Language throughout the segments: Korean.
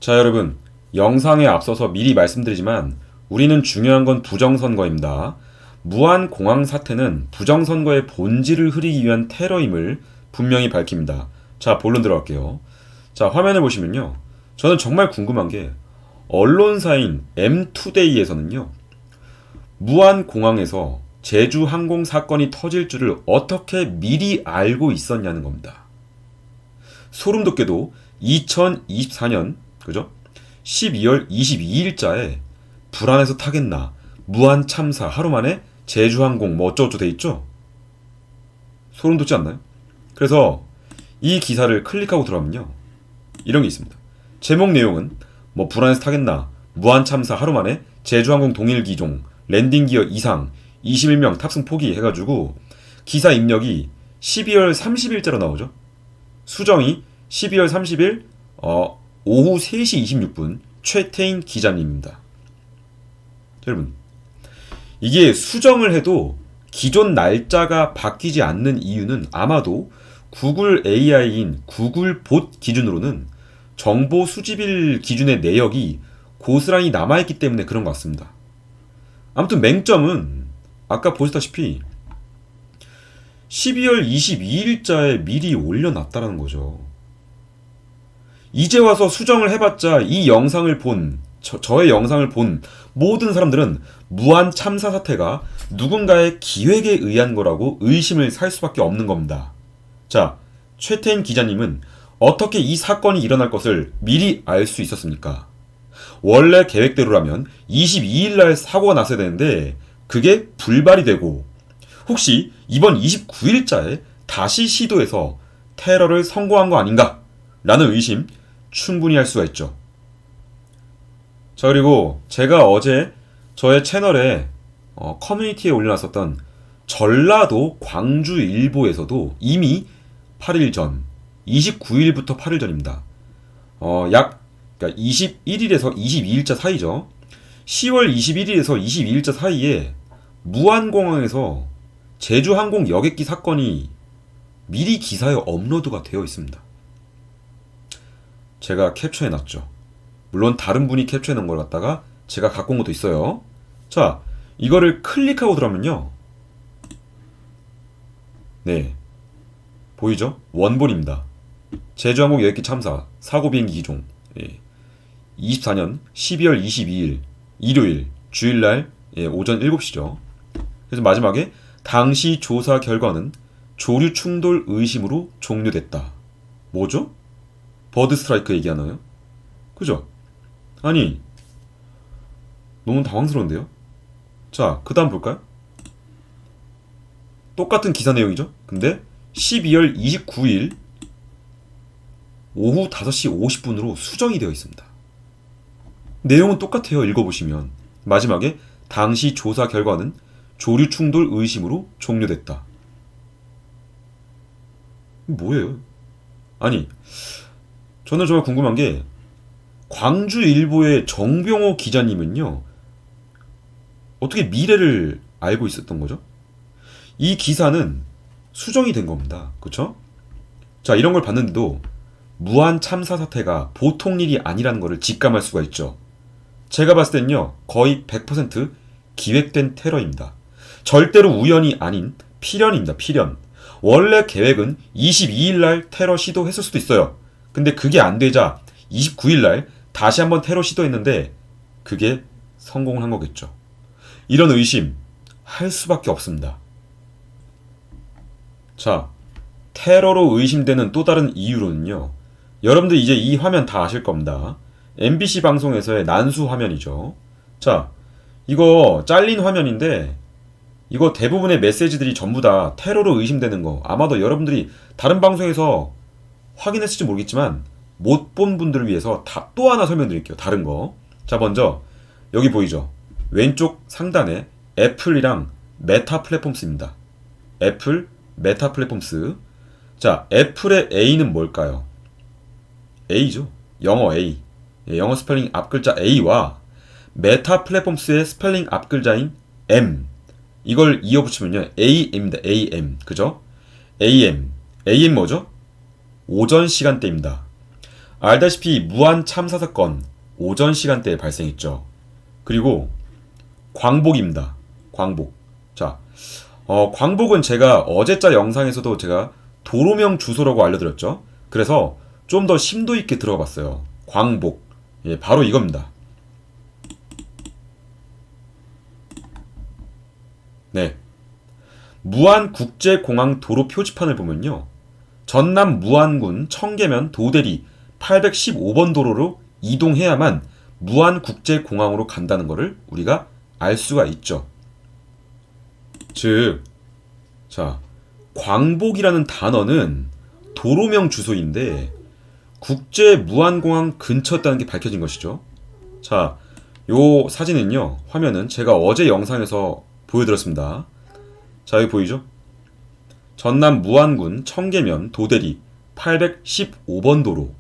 자, 여러분, 영상에 앞서서 미리 말씀드리지만 우리는 중요한 건 부정선거입니다. 무한공항 사태는 부정선거의 본질을 흐리기 위한 테러임을 분명히 밝힙니다. 자, 본론 들어갈게요. 자, 화면을 보시면요. 저는 정말 궁금한 게 언론사인 M2데이에서는요. 무한공항에서 제주항공 사건이 터질 줄을 어떻게 미리 알고 있었냐는 겁니다. 소름 돋게도 2024년 그죠? 12월 22일자에 불안해서 타겠나 무한 참사 하루 만에 제주항공 뭐 어쩌고저쩌고 돼 있죠? 소름 돋지 않나요? 그래서 이 기사를 클릭하고 들어가면요 이런 게 있습니다. 제목 내용은 뭐 불안해서 타겠나 무한 참사 하루 만에 제주항공 동일 기종 랜딩 기어 이상 21명 탑승 포기 해가지고 기사 입력이 12월 30일자로 나오죠. 수정이 12월 30일 오후 3시 26분 최태인 기자님입니다. 여러분, 이게 수정을 해도 기존 날짜가 바뀌지 않는 이유는 아마도 구글 AI인 구글 봇 기준으로는 정보 수집일 기준의 내역이 고스란히 남아있기 때문에 그런 것 같습니다. 아무튼 맹점은 아까 보셨다시피 12월 22일자에 미리 올려놨다는 거죠. 이제 와서 수정을 해봤자 이 영상을 본 저의 영상을 본 모든 사람들은 무한 참사 사태가 누군가의 기획에 의한 거라고 의심을 살 수밖에 없는 겁니다. 자, 최태인 기자님은 어떻게 이 사건이 일어날 것을 미리 알 수 있었습니까? 원래 계획대로라면 22일 날 사고가 났어야 되는데 그게 불발이 되고 혹시 이번 29일자에 다시 시도해서 테러를 성공한 거 아닌가? 라는 의심 충분히 할 수가 있죠. 자, 그리고 제가 어제 저의 채널에 커뮤니티에 올려놨었던 전라도 광주일보에서도 이미 8일 전 29일부터 8일 전입니다. 그러니까 21일에서 22일자 사이죠. 10월 21일에서 22일자 사이에 무안공항에서 제주항공 여객기 사건이 미리 기사에 업로드가 되어 있습니다. 제가 캡처해놨죠. 물론 다른 분이 캡처해놓은 걸 갖다가 제가 갖고 온 것도 있어요. 자, 이거를 클릭하고 들어가면요. 네, 보이죠? 원본입니다. 제주항공 여객기 참사 사고 비행기 기종 24년 12월 22일 일요일 주일날 오전 7시죠. 그래서 마지막에 당시 조사 결과는 조류 충돌 의심으로 종료됐다. 뭐죠? 버드 스트라이크 얘기하나요? 그죠? 아니, 너무 당황스러운데요? 자, 그 다음 볼까요? 똑같은 기사 내용이죠? 근데 12월 29일 오후 5시 50분으로 수정이 되어 있습니다. 내용은 똑같아요. 읽어보시면 마지막에 당시 조사 결과는 조류 충돌 의심으로 종료됐다. 뭐예요? 아니, 저는 정말 궁금한 게 광주일보의 정병호 기자님은요 어떻게 미래를 알고 있었던 거죠? 이 기사는 수정이 된 겁니다. 그쵸? 자, 이런 걸 봤는데도 무한 참사 사태가 보통 일이 아니라는 것을 직감할 수가 있죠. 제가 봤을 땐요 거의 100% 기획된 테러입니다. 절대로 우연이 아닌 필연입니다. 필연. 원래 계획은 22일날 테러 시도했을 수도 있어요. 근데 그게 안 되자 29일날 다시 한번 테러 시도했는데 그게 성공을 한 거겠죠. 이런 의심 할 수밖에 없습니다. 자, 테러로 의심되는 또 다른 이유로는요. 여러분들 이제 이 화면 다 아실 겁니다. MBC 방송에서의 난수 화면이죠. 자, 이거 잘린 화면인데 이거 대부분의 메시지들이 전부 다 테러로 의심되는 거 아마도 여러분들이 다른 방송에서 확인했을지 모르겠지만 못 본 분들을 위해서 또 하나 설명드릴게요. 다른 거. 자, 먼저 여기 보이죠? 왼쪽 상단에 애플이랑 메타 플랫폼스입니다. 애플, 메타 플랫폼스. 자, 애플의 A는 뭘까요? A죠. 영어 A. 영어 스펠링 앞글자 A와 메타 플랫폼스의 스펠링 앞글자인 M. 이걸 이어붙이면요. AM입니다. AM. 그죠? AM. AM 뭐죠? 오전 시간대입니다. 알다시피 무한 참사 사건 오전 시간대에 발생했죠. 그리고 광복입니다. 광복. 자, 광복은 제가 어제자 영상에서도 제가 도로명 주소라고 알려드렸죠. 그래서 좀 더 심도 있게 들어가 봤어요. 광복. 예, 바로 이겁니다. 네. 무안국제공항 도로 표지판을 보면요. 전남 무안군 청계면 도대리 815번 도로로 이동해야만 무안국제공항으로 간다는 것을 우리가 알 수가 있죠. 즉, 자, 광복이라는 단어는 도로명 주소인데 국제 무안공항 근처였다는 게 밝혀진 것이죠. 자, 요 사진은요, 화면은 제가 어제 영상에서 보여드렸습니다. 자, 여기 보이죠? 전남 무안군 청계면 도대리 815번 도로.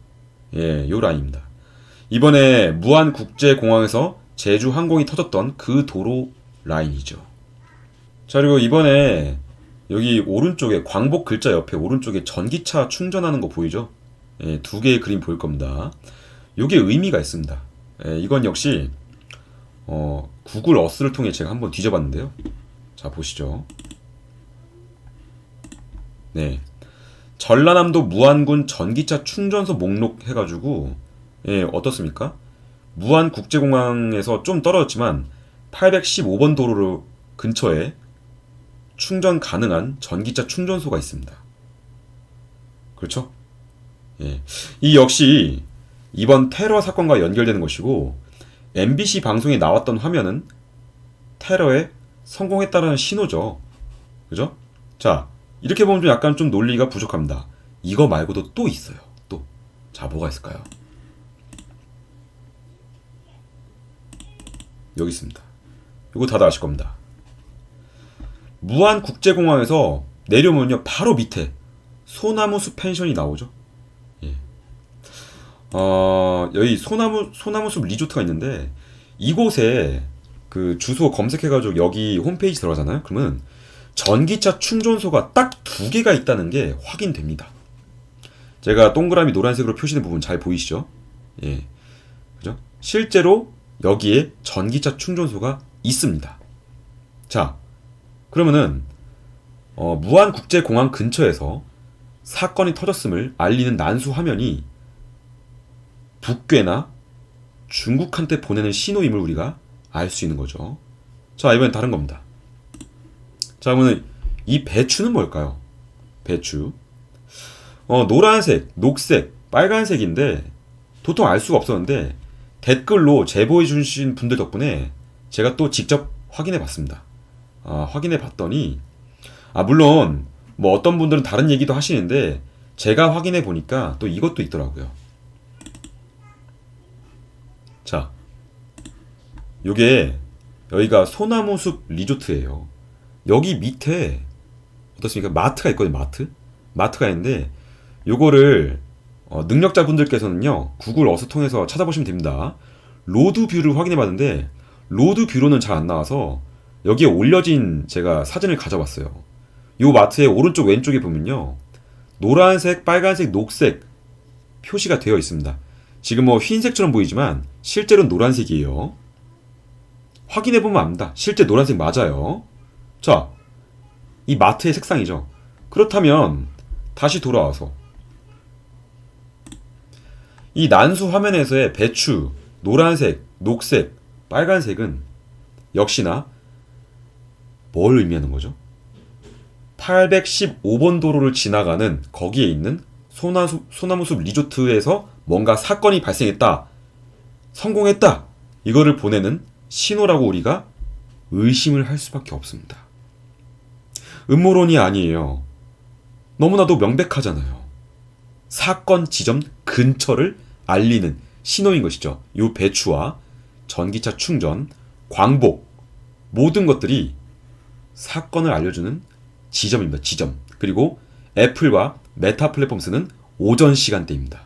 예, 요 라인입니다. 이번에 무안국제공항에서 제주 항공이 터졌던 그 도로 라인이죠. 자, 그리고 이번에 여기 오른쪽에 광복 글자 옆에 오른쪽에 전기차 충전하는 거 보이죠? 예, 두 개의 그림 보일 겁니다. 요게 의미가 있습니다. 예, 이건 역시 구글 어스를 통해 제가 한번 뒤져봤는데요. 자, 보시죠. 네, 전라남도 무안군 전기차 충전소 목록 해가지고, 예, 어떻습니까? 무안국제공항에서 좀 떨어졌지만 815번 도로 근처에 충전 가능한 전기차 충전소가 있습니다. 그렇죠? 예. 이 역시 이번 테러 사건과 연결되는 것이고, MBC 방송에 나왔던 화면은 테러에 성공했다는 신호죠. 그죠? 자, 이렇게 보면 좀 약간 좀 논리가 부족합니다. 이거 말고도 또 있어요. 또. 자, 뭐가 있을까요? 여기 있습니다. 이거 다들 아실 겁니다. 무안국제공항에서 내려오면요, 바로 밑에 소나무숲 펜션이 나오죠. 예. 여기 소나무숲 리조트가 있는데, 이곳에 그 주소 검색해가지고 여기 홈페이지 들어가잖아요. 그러면 전기차 충전소가 딱 두 개가 있다는 게 확인됩니다. 제가 동그라미 노란색으로 표시된 부분 잘 보이시죠? 예. 그죠? 실제로 여기에 전기차 충전소가 있습니다. 자, 그러면은 무안국제공항 근처에서 사건이 터졌음을 알리는 난수 화면이 북괴나 중국한테 보내는 신호임을 우리가 알 수 있는 거죠. 자, 이번엔 다른 겁니다. 자, 그러면 이 배추는 뭘까요? 배추. 노란색, 녹색, 빨간색인데 도통 알 수가 없었는데 댓글로 제보해 주신 분들 덕분에 제가 또 직접 확인해 봤습니다. 확인해 봤더니, 물론 뭐 어떤 분들은 다른 얘기도 하시는데 제가 확인해 보니까 또 이것도 있더라고요. 자, 요게 여기가 소나무숲 리조트예요. 여기 밑에 어떻습니까? 마트가 있거든요. 마트가 있는데 요거를 능력자분들께서는요, 구글 어스 통해서 찾아보시면 됩니다. 로드 뷰를 확인해 봤는데 로드 뷰로는 잘 안 나와서 여기에 올려진 제가 사진을 가져왔어요. 요 마트의 오른쪽 왼쪽에 보면요, 노란색, 빨간색, 녹색 표시가 되어 있습니다. 지금 뭐 흰색처럼 보이지만 실제로는 노란색이에요. 확인해보면 압니다. 실제 노란색 맞아요. 자, 이 마트의 색상이죠. 그렇다면 다시 돌아와서 이 난수 화면에서의 배추, 노란색, 녹색, 빨간색은 역시나 뭘 의미하는 거죠? 815번 도로를 지나가는 거기에 있는 소나무숲 리조트에서 뭔가 사건이 발생했다, 성공했다, 이거를 보내는 신호라고 우리가 의심을 할 수밖에 없습니다. 음모론이 아니에요. 너무나도 명백하잖아요. 사건 지점 근처를 알리는 신호인 것이죠. 이 배추와 전기차 충전, 광복, 모든 것들이 사건을 알려주는 지점입니다. 지점. 그리고 애플과 메타 플랫폼스는 오전 시간대입니다.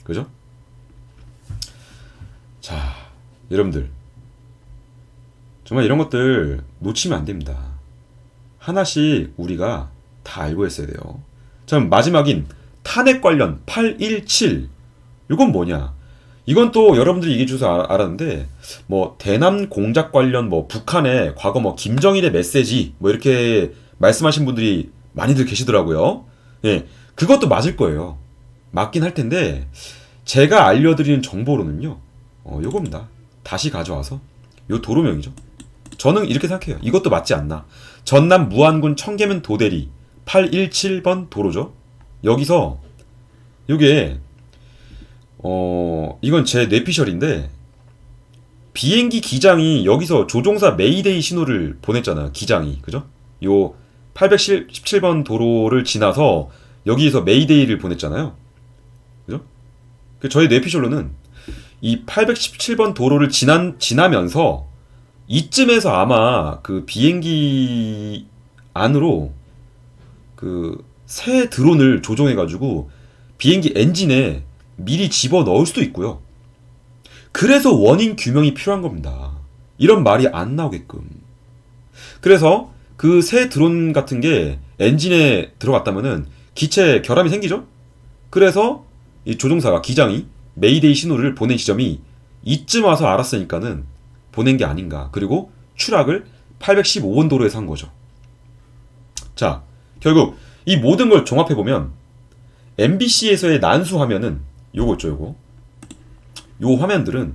그죠? 자, 여러분들, 정말 이런 것들 놓치면 안 됩니다. 하나씩 우리가 다 알고 있어야 돼요. 자, 마지막인 탄핵 관련 817. 이건 뭐냐? 이건 또 여러분들이 얘기해 주셔서 알았는데 뭐 대남 공작 관련 뭐 북한의 과거 뭐 김정일의 메시지 뭐 이렇게 말씀하신 분들이 많이들 계시더라고요. 예, 그것도 맞을 거예요. 맞긴 할 텐데 제가 알려드리는 정보로는요. 요겁니다. 다시 가져와서 요 도로명이죠. 저는 이렇게 생각해요. 이것도 맞지 않나. 전남 무안군 청계면 도대리 817번 도로죠. 여기서 요게 이건 제 뇌피셜인데 비행기 기장이 여기서 조종사 메이데이 신호를 보냈잖아요. 기장이. 그죠? 요 817번 도로를 지나서 여기에서 메이데이를 보냈잖아요. 그죠? 저희 뇌피셜로는 이 817번 도로를 지나면서 이쯤에서 아마 그 비행기 안으로 그 새 드론을 조종해가지고 비행기 엔진에 미리 집어 넣을 수도 있고요. 그래서 원인 규명이 필요한 겁니다. 이런 말이 안 나오게끔. 그래서 그 새 드론 같은 게 엔진에 들어갔다면은 기체 결함이 생기죠? 그래서 이 조종사가, 기장이 메이데이 신호를 보낸 지점이 이쯤 와서 알았으니까는 보낸 게 아닌가. 그리고 추락을 815번 도로에서 한 거죠. 자, 결국 이 모든 걸 종합해보면 MBC에서의 난수 화면은 요거 있죠, 요거. 요 화면들은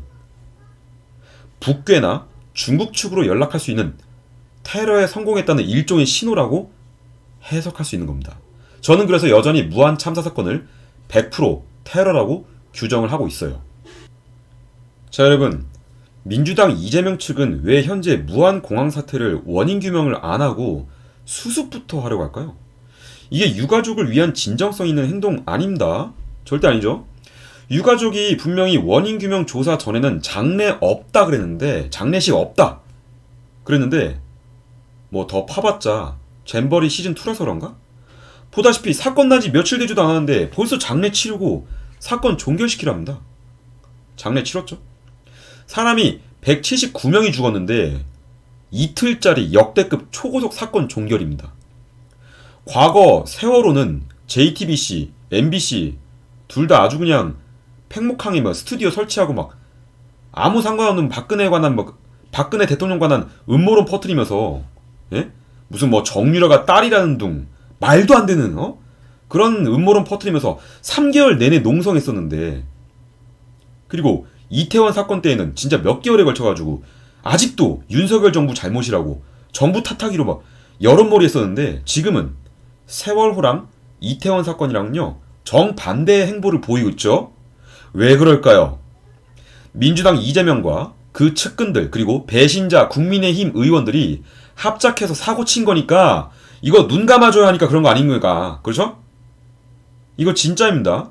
북괴나 중국 측으로 연락할 수 있는 테러에 성공했다는 일종의 신호라고 해석할 수 있는 겁니다. 저는 그래서 여전히 무한 참사 사건을 100% 테러라고 규정을 하고 있어요. 자, 여러분, 민주당 이재명 측은 왜 현재 무한 공항 사태를 원인 규명을 안 하고 수습부터 하려고 할까요? 이게 유가족을 위한 진정성 있는 행동 아닙니다. 절대 아니죠. 유가족이 분명히 원인 규명 조사 전에는 장례 없다 그랬는데, 장례식 없다 그랬는데 뭐 더 파봤자 잼버리 시즌2라서 그런가? 보다시피 사건 난 지 며칠 되지도 않았는데 벌써 장례 치르고 사건 종결시키랍니다. 장례 치렀죠. 사람이 179명이 죽었는데 이틀짜리 역대급 초고속 사건 종결입니다. 과거 세월호는 JTBC, MBC 둘 다 아주 그냥 팽목항에 막 스튜디오 설치하고 막 아무 상관없는 박근혜에 관한 뭐 박근혜 대통령 관한 음모론 퍼뜨리면서, 예? 무슨 뭐 정유라가 딸이라는 둥 말도 안 되는 그런 음모론 퍼뜨리면서 3개월 내내 농성했었는데, 그리고 이태원 사건 때에는 진짜 몇 개월에 걸쳐가지고 아직도 윤석열 정부 잘못이라고 정부 탓하기로 막 여론몰이 했었는데, 지금은 세월호랑 이태원 사건이랑은요 정반대의 행보를 보이고 있죠. 왜 그럴까요? 민주당 이재명과 그 측근들, 그리고 배신자 국민의힘 의원들이 합작해서 사고 친 거니까 이거 눈 감아줘야 하니까 그런 거 아닌가. 그렇죠? 이거 진짜입니다.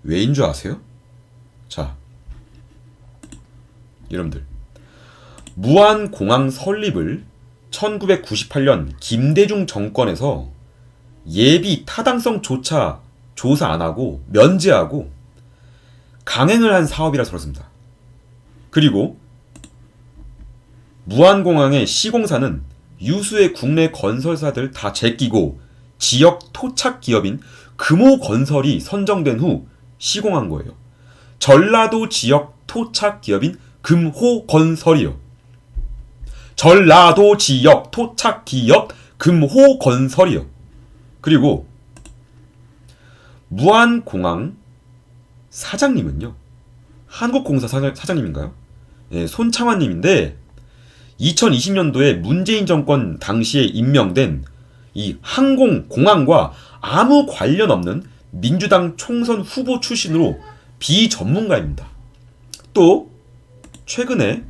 왜인 줄 아세요? 자, 여러분들, 무안공항 설립을 1998년 김대중 정권에서 예비 타당성조차 조사 안 하고 면제하고 강행을 한 사업이라서 그렇습니다. 그리고 무안공항의 시공사는 유수의 국내 건설사들 다 제끼고 지역 토착 기업인 금호건설이 선정된 후 시공한 거예요. 전라도 지역 토착 기업인 금호건설이요. 전라도 지역 토착 기업 금호건설이요. 그리고 무안공항 사장님은요, 한국공사 사장님인가요? 예, 손창환님인데 2020년도에 문재인 정권 당시에 임명된 이 항공공항과 아무 관련 없는 민주당 총선 후보 출신으로 비전문가입니다. 또 최근에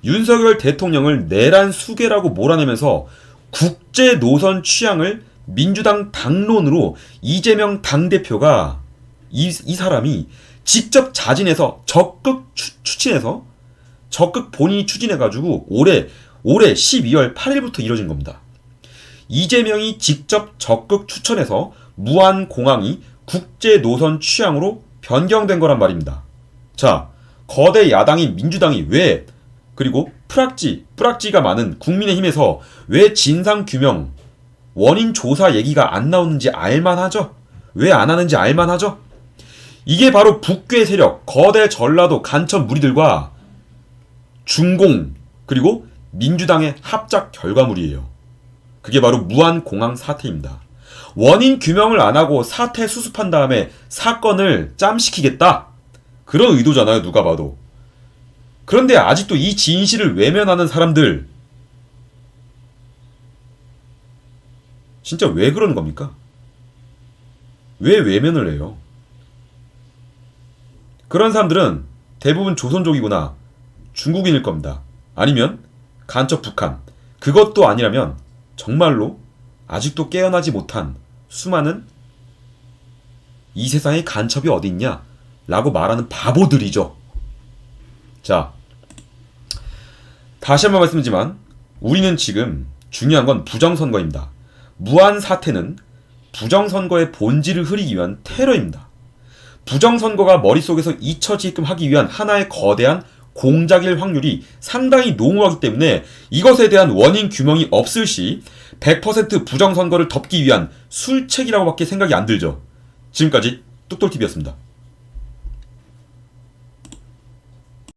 윤석열 대통령을 내란 수괴라고 몰아내면서 국제 노선 취향을 민주당 당론으로 이재명 당대표가 이 사람이 직접 자진해서 적극 추진해서 적극 본인이 추진해가지고 올해 12월 8일부터 이뤄진 겁니다. 이재명이 직접 적극 추천해서 무안공항이 국제 노선 취향으로 변경된 거란 말입니다. 자, 거대 야당인 민주당이 왜, 그리고 뿌락지가 많은 국민의힘에서 왜 진상규명, 원인 조사 얘기가 안 나오는지 알만하죠? 왜 안 하는지 알만하죠? 이게 바로 북괴 세력, 거대 전라도 간첩 무리들과 중공, 그리고 민주당의 합작 결과물이에요. 그게 바로 무한공항 사태입니다. 원인 규명을 안 하고 사태 수습한 다음에 사건을 짬시키겠다? 그런 의도잖아요, 누가 봐도. 그런데 아직도 이 진실을 외면하는 사람들, 진짜 왜 그러는 겁니까? 왜 외면을 해요? 그런 사람들은 대부분 조선족이거나 중국인일 겁니다. 아니면 간첩 북한. 그것도 아니라면 정말로 아직도 깨어나지 못한 수많은 이 세상에 간첩이 어디 있냐? 라고 말하는 바보들이죠. 자, 다시 한번 말씀드리지만 우리는 지금 중요한 건 부정선거입니다. 무한 사태는 부정선거의 본질을 흐리기 위한 테러입니다. 부정선거가 머릿속에서 잊혀지게끔 하기 위한 하나의 거대한 공작일 확률이 상당히 농후하기 때문에 이것에 대한 원인 규명이 없을 시 100% 부정선거를 덮기 위한 술책이라고밖에 생각이 안 들죠. 지금까지 뚝돌TV였습니다.